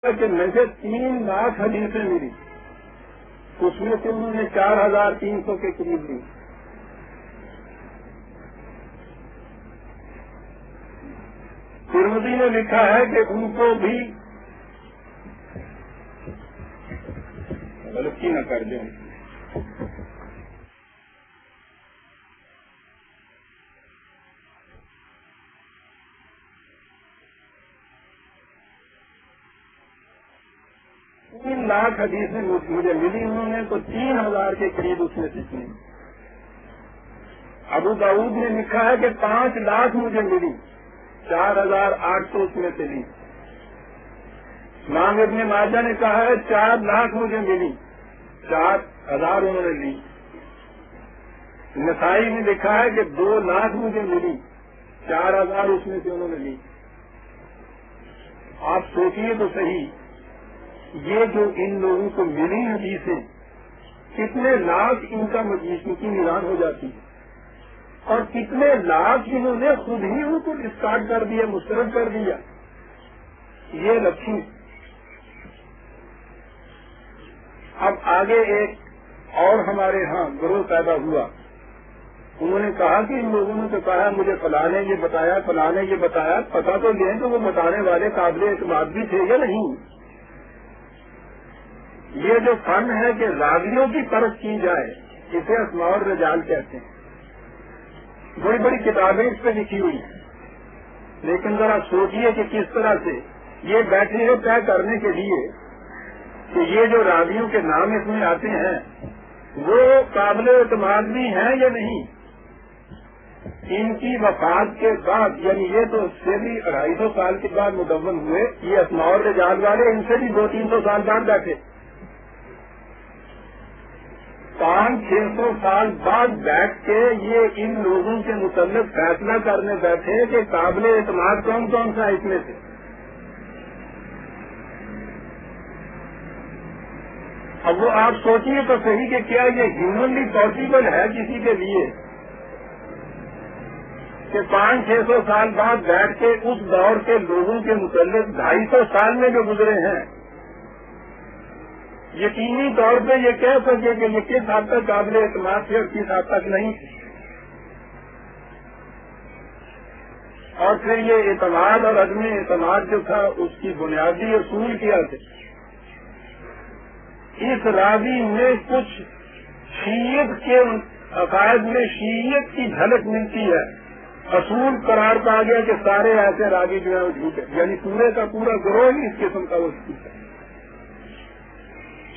کہ مجھے 3 لاکھ حدیثیں ملی، اس میں سے انہوں نے 4300 کے قریب لی۔ ترمذی نے لکھا ہے کہ ان کو بھی غلطی نہ کر دیں، لاکھ حدیثیں مجھے ملی، انہوں نے تو 3000 کے قریب اس میں سیکھی۔ ابو داؤد نے لکھا ہے کہ 5 لاکھ مجھے ملی، 4800 اس میں سے لی۔ امام ابن ماجہ نے کہا ہے 4 لاکھ مجھے ملی، 4000 انہوں نے لی۔ نسائی نے لکھا ہے کہ 2 لاکھ مجھے ملی، 4000 اس میں سے انہوں نے لی۔ آپ سوچیے تو صحیح، یہ جو ان لوگوں کو ملی حدیثیں، کتنے لاکھ ان کا مجلس کی میزان ہو جاتی ہے، اور کتنے لاکھ انہوں نے خود ہی ان کو ڈسکارڈ کر دیا، مسترد کر دیا۔ یہ رکھی۔ اب آگے ایک اور ہمارے ہاں گروہ پیدا ہوا، انہوں نے کہا کہ ان لوگوں نے تو کہا مجھے فلاں نے یہ بتایا، فلاں نے یہ بتایا، پتہ تو لیں کہ وہ بتانے والے قابل اعتماد بھی تھے یا نہیں۔ یہ جو فن ہے کہ راویوں کی پرکھ کی جائے، اسے اسماء الرجال کہتے ہیں۔ بڑی بڑی کتابیں اس پہ لکھی ہوئی ہیں، لیکن ذرا سوچیے کہ کس طرح سے یہ بیٹھے ہیں طے کرنے کے لیے کہ یہ جو راویوں کے نام اس میں آتے ہیں وہ قابل اعتماد بھی ہیں یا نہیں۔ ان کی وفات کے بعد، یعنی یہ تو اس سے بھی 250 سال کے بعد مدون ہوئے، یہ اسماء الرجال والے ان سے بھی 200-300 سال بعد بیٹھے، 500-600 سال بعد بیٹھ کے یہ ان لوگوں کے متعلق فیصلہ کرنے بیٹھے کہ قابل اعتماد کون کون سا اس میں سے۔ اب وہ آپ سوچیے تو صحیح کہ کیا یہ ہیومنلی پاسبل ہے کسی کے لیے کہ 500-600 سال بعد بیٹھ کے اس دور کے لوگوں کے متعلق 250 سال میں جو گزرے ہیں، یقینی طور پہ یہ کہہ سکے کہ یہ کس حد تک قابل اعتماد تھے اور کس حد تک نہیں تھے۔ اور پھر یہ اعتماد اور عدم اعتماد جو تھا اس کی بنیادی اصول کیا تھے۔ اس راوی میں کچھ شیعت کے عقائد میں شیعت کی جھلک ملتی ہے، اصول قرار پا گیا کہ سارے ایسے راوی جو ہیں وہ جھوٹے، یعنی پورے کا پورا گروہ ہی اس قسم کا وہ جھوٹ ہے۔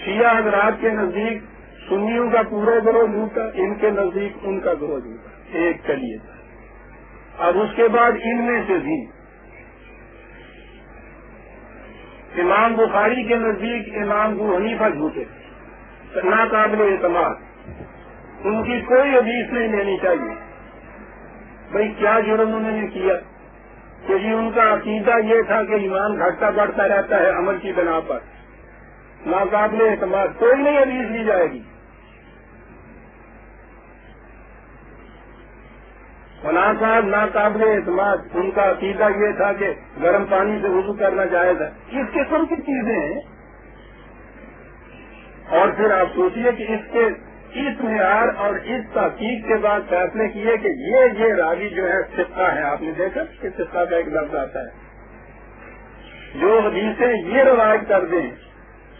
شیعہ حضرات کے نزدیک سنیوں کا پورا گروہ جھوٹا، ان کے نزدیک ان کا گروہ جھوٹا، ایک چلیے۔ اب اس کے بعد ان میں سے بھی امام بخاری کے نزدیک امام ابو حنیفہ جھوٹے، ناقابل اعتماد، ان کی کوئی حدیث نہیں لینی چاہیے۔ بھئی کیا جرم انہوں نے کیا کہ جی ان کا عقیدہ یہ تھا کہ ایمان گھٹتا بڑھتا رہتا ہے عمل کی بنا پر، ناقابل اعتماد، کوئی نہیں حدیث لی جائے گی۔ فلاں صاحب ناقابل اعتماد، ان کا عقیدہ یہ تھا کہ گرم پانی سے وضو کرنا جائز ہے۔ اس قسم کی چیزیں ہیں۔ اور پھر آپ سوچیے کہ اس معیار اور اس تحقیق کے بعد فیصلے کیے کہ یہ راوی جو ہے ثقہ ہے۔ آپ نے دیکھا کہ ثقہ کا ایک لفظ آتا ہے، جو حدیثیں یہ روایت کر دیں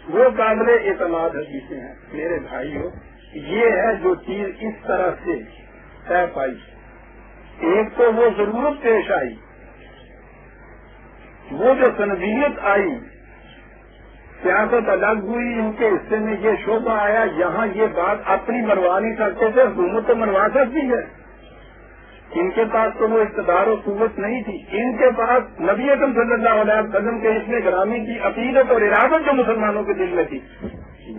وہ قابل اعتماد حدیثیں ہیں۔ میرے بھائیو، یہ ہے جو چیز اس طرح سے طے پائی۔ ایک تو وہ ضرورت پیش آئی، وہ جو سنویت آئی، سیاست الگ ہوئی، ان کے حصے میں یہ شعبہ آیا، یہاں یہ بات اپنی منوا نہیں سکتے تھے، حکومت تو منوا سکتی ہے، ان کے پاس تو وہ اقتدار و قوت نہیں تھی۔ ان کے پاس نبی اکرم صلی اللہ علیہ وسلم کے اس میں گرامی کی عقیدت اور ارادت جو مسلمانوں کے دل میں تھی،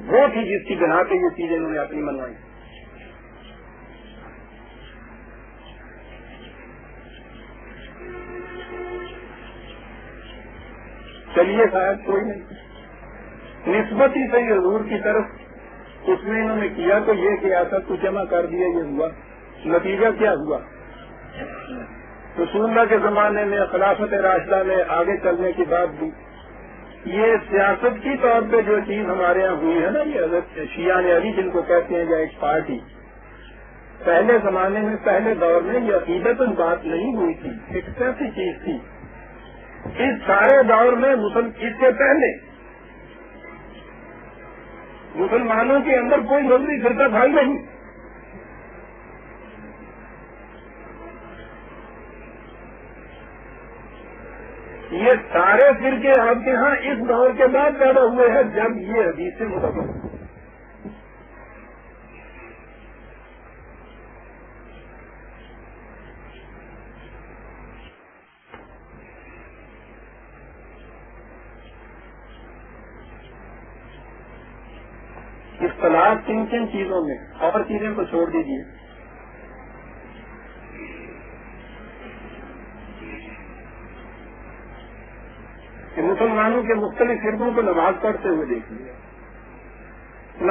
وہ تھی جس کی بنا پہ یہ چیزیں انہوں نے اپنی منوائی۔ چلیے شاید کوئی نہیں، نسبت ہی صحیح حضور کی طرف اس میں انہوں نے کیا تو یہ کہ ایسا کچھ جمع کر دیا، یہ ہوا۔ نتیجہ کیا ہوا؟ رسول اللہ کے زمانے میں خلافت راشدہ میں آگے چلنے کی بات بھی یہ سیاست کی طور پہ جو چیز ہمارے یہاں ہوئی ہے نا، یہ حضرت شیعہ علی جن کو کہتے ہیں یا ایک پارٹی، پہلے زمانے میں پہلے دور میں یہ عقیدتاً بات نہیں ہوئی تھی، ایک ایسی چیز تھی۔ اس سارے دور میں اس سے پہلے مسلمانوں کے اندر کوئی مذہبی فرقہ تھا ہی نہیں۔ یہ سارے فرقے آپ کے ہاں اس دور کے بعد پیدا ہوئے ہیں جب یہ حدیث سے متفق۔ اختلاف کن کن چیزوں میں، اور چیزیں کو چھوڑ دیجیے۔ کہ مسلمانوں کے مختلف فرقوں کو نماز پڑھتے ہوئے دیکھ لیا،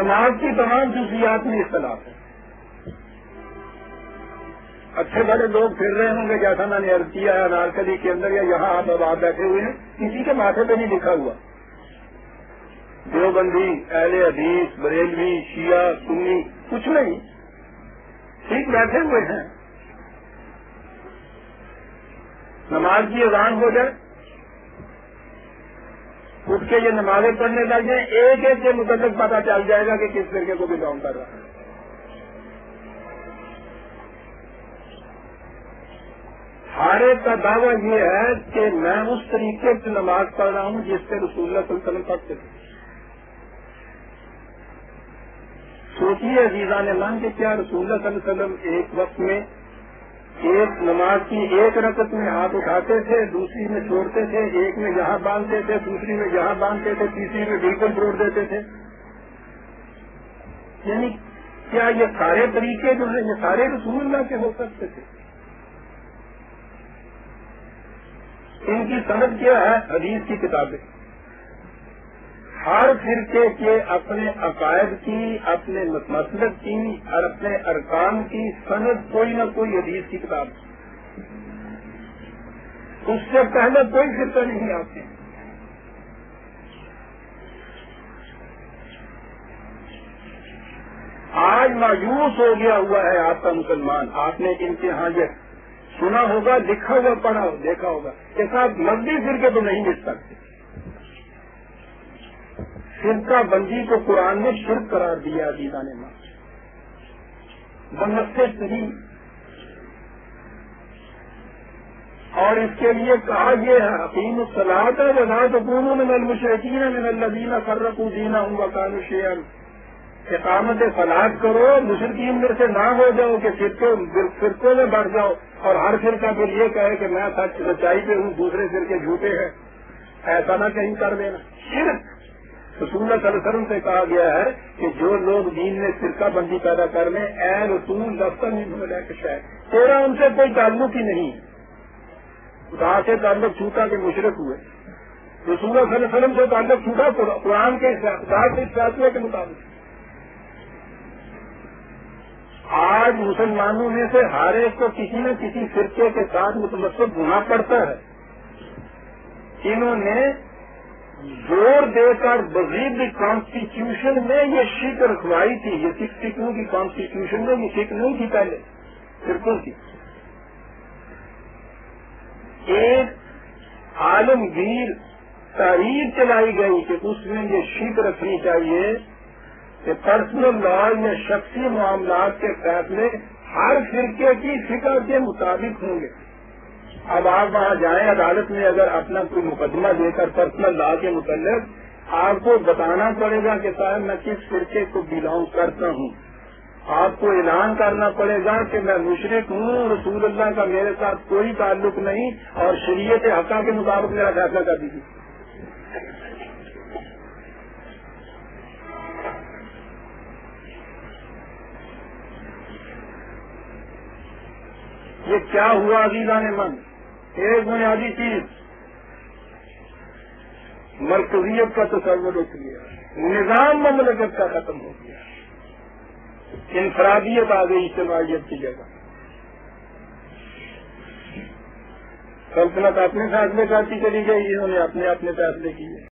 نماز کی تمام جزیات میں اختلاف ہے۔ اچھے بڑے لوگ پھر رہے ہوں گے، جیسا میں نے عرض کیا ہے نارکلی کے اندر یا یہاں آپ بیٹھے ہوئے ہیں، کسی کے ماتھے پہ نہیں لکھا ہوا دیوبندی، اہل حدیث، بریلوی، شیعہ، سنی، کچھ نہیں، ٹھیک بیٹھے ہوئے ہیں۔ نماز کی اذان ہو جائے، اٹھ کے یہ نمازیں پڑھنے لگ جائیں، ایک ایک کے متعلق پتہ چل جائے گا کہ کس فرقے کو بلانگ کر رہا ہے۔ ہر ایک کا دعویٰ یہ ہے کہ میں اس طریقے سے نماز پڑھ رہا ہوں جس سے رسول اللہ صلی اللہ علیہ وسلم پڑھتے تھے۔ سوچیے عزیزان من کہ کیا رسول اللہ صلی اللہ علیہ وسلم ایک وقت میں ایک نماز کی ایک رکعت میں ہاتھ اٹھاتے تھے، دوسری میں چھوڑتے تھے، ایک میں یہاں باندھتے تھے، دوسری میں یہاں باندھتے تھے، تیسری میں بالکل چھوڑ دیتے تھے؟ یعنی کیا یہ سارے طریقے جو ہیں یہ سارے رسول اللہ کے ہو سکتے تھے؟ ان کی سند کیا ہے؟ حدیث کی کتابیں۔ ہر فرقے کے اپنے عقائد کی، اپنے مسلک کی اور اپنے ارکان کی سند کوئی نہ کوئی حدیث کی کتاب، اس سے پہلے کوئی فرقہ نہیں آتے۔ آج مایوس ہو گیا ہوا ہے آپ کا مسلمان۔ آپ نے ان کے ہاں یہ سنا ہوگا، لکھا ہوا پڑھا دیکھا ہوگا کہ صاحب مذہبی فرقے تو نہیں مل سکتے۔ فرقہ بندی کو قرآن نے شرک قرار دیا عزیزان من، بنفسِ صحیح، اور اس کے لیے کہا یہ ہے اقیموا الصلاۃ ولا تکونوا من المشرکین من الذین فرقوا دینہم وکانوا شیعا۔ اقامت صلاۃ کرو، مشرکین میں سے نہ ہو جاؤ کہ فرقوں میں بڑھ جاؤ اور ہر فرقہ پھر یہ کہے کہ میں سچائی پہ ہوں، دوسرے فرقے جھوٹے ہیں۔ ایسا نہ کہیں کر دینا، شرک۔ رسول اللہ صلی اللہ علیہ وسلم سے کہا گیا ہے کہ جو لوگ دین میں فرقہ بندی پیدا کر لیں، اے رسول دفتر شاید تیرا ان سے کوئی تعلق ہی نہیں، خدا سے تعلق چھوٹا کہ مشرک ہوئے، رسول اللہ صلی اللہ علیہ وسلم سے تعلق چھوٹا قرآن کے فیصلے کے مطابق۔ آج مسلمانوں میں سے ہر ایک کو کسی نہ کسی فرقے کے ساتھ متمسک ہونا پڑتا ہے۔ انہوں نے زور دے کر مزید کانسٹیٹیوشن میں یہ شک رکھوائی تھی، یہ 62 کی کانسٹیٹیوشن میں یہ شک نہیں تھی پہلے فرقوں کی۔ ایک عالمگیر تحریر چلائی گئی کہ اس میں یہ شک رکھنی چاہیے کہ پرسنل لا یا شخصی معاملات کے فیصلے ہر فرقے کی فکر کے مطابق ہوں گے۔ اب آپ وہاں جائیں عدالت میں، اگر اپنا کوئی مقدمہ دے کر پرسنل لا کے متعلق آپ کو بتانا پڑے گا کہ صاحب میں کس فرقے کو بلانگ کرتا ہوں، آپ کو اعلان کرنا پڑے گا کہ میں مشرک ہوں، رسول اللہ کا میرے ساتھ کوئی تعلق نہیں اور شریعت حقہ کے مطابق میرا فیصلہ کر دیجیے۔ یہ کیا ہوا عزیزان من؟ ایک بنیادی چیز مرکزیت کا تصور اٹھ گیا، نظام مملکت کا ختم ہو گیا، انفرادیت آ گئی اجتماعیت کی جگہ۔ سلطنت اپنے فیصلے کرتی چلی گئی، انہوں نے اپنے اپنے فیصلے کیے۔